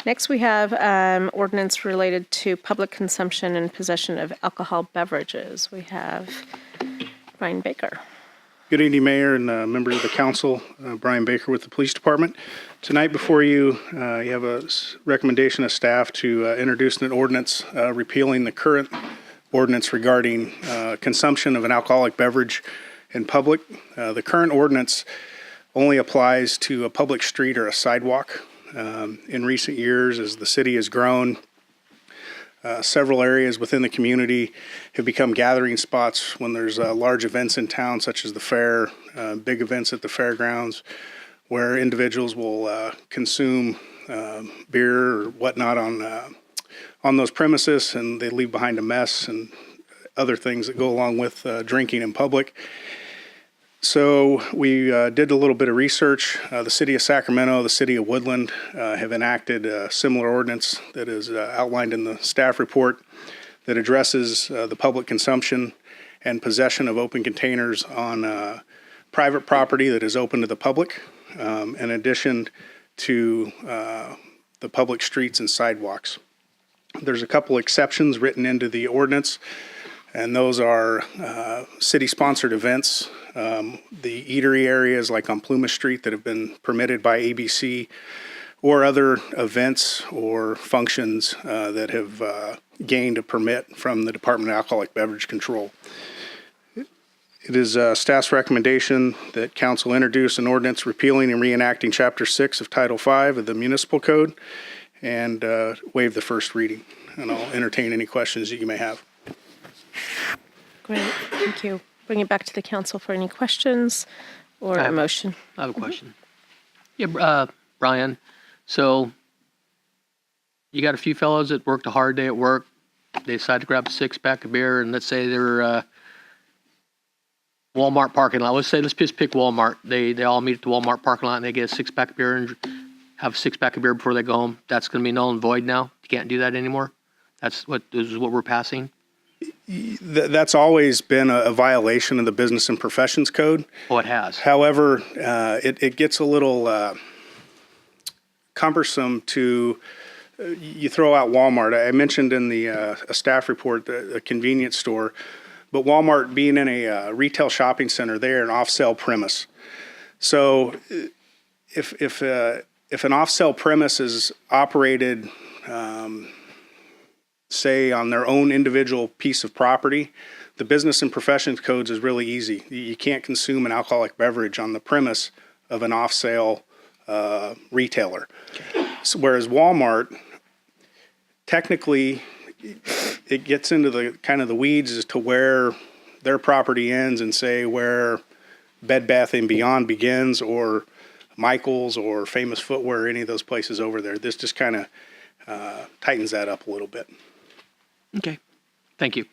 Next, we have ordinance related to public consumption and possession of alcohol beverages. We have Brian Baker. Good evening, Mayor and members of the council. Brian Baker with the Police Department. Tonight before you, you have a recommendation of staff to introduce an ordinance repealing the current ordinance regarding consumption of an alcoholic beverage in public. The current ordinance only applies to a public street or a sidewalk. In recent years, as the city has grown, several areas within the community have become gathering spots when there's large events in town, such as the fair, big events at the fairgrounds, where individuals will consume beer or whatnot on those premises, and they leave behind a mess and other things that go along with drinking in public. So we did a little bit of research. The City of Sacramento, the City of Woodland have enacted a similar ordinance that is outlined in the staff report that addresses the public consumption and possession of open containers on private property that is open to the public, in addition to the public streets and sidewalks. There's a couple exceptions written into the ordinance, and those are city-sponsored events, the eatery areas like on Plumas Street that have been permitted by ABC, or other events or functions that have gained a permit from the Department of Alcoholic Beverage Control. It is staff's recommendation that council introduce an ordinance repealing and reenacting Chapter 6 of Title 5 of the Municipal Code and waive the first reading. And I'll entertain any questions that you may have. Great, thank you. Bring it back to the council for any questions or a motion. I have a question. Yeah, Brian, so you got a few fellows that worked a hard day at work. They decide to grab a six-pack of beer, and let's say they're Walmart parking lot. Let's just pick Walmart. They all meet at the Walmart parking lot, and they get a six-pack of beer and have a six-pack of beer before they go home. That's going to be null and void now? You can't do that anymore? This is what we're passing? That's always been a violation of the Business and Professions Code. Oh, it has. However, it gets a little cumbersome to, you throw out Walmart. I mentioned in the staff report the convenience store, but Walmart being in a retail shopping center, they're an off-sale premise. So if an off-sale premise is operated say on their own individual piece of property, the Business and Professions Codes is really easy. You can't consume an alcoholic beverage on the premise of an off-sale retailer. So, whereas Walmart, technically, it gets into the kind of the weeds as to where their property ends and say where Bed Bath & Beyond begins, or Michael's or Famous Footwear, any of those places over there. This just kind of tightens that up a little bit. Okay, thank you.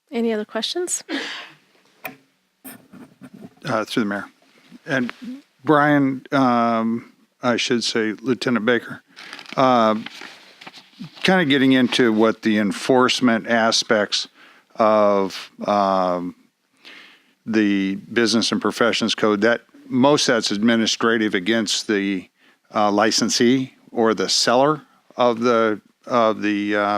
Any other questions? Through the mayor. And Brian, I should say Lieutenant Baker, kind of getting into what the enforcement aspects of the Business and Professions Code, that most that's administrative against the licensee or the seller of the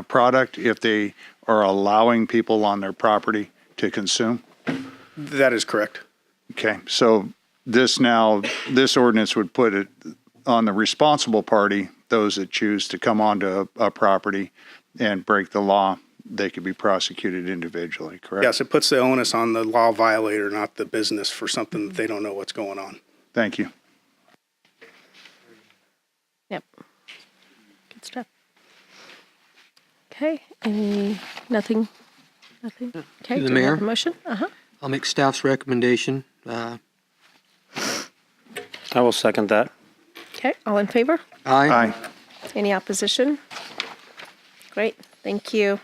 product if they are allowing people on their property to consume? That is correct. Okay, so this ordinance would put it on the responsible party, those that choose to come onto a property and break the law. They could be prosecuted individually, correct? Yes, it puts the onus on the law violator, not the business, for something that they don't know what's going on. Thank you. Yep. Good stuff. Okay, nothing? Okay, The do we mayor? have a motion? I'll make staff's recommendation. I will second that. Okay, all in favor? Aye. Aye. Any opposition? Great, thank you.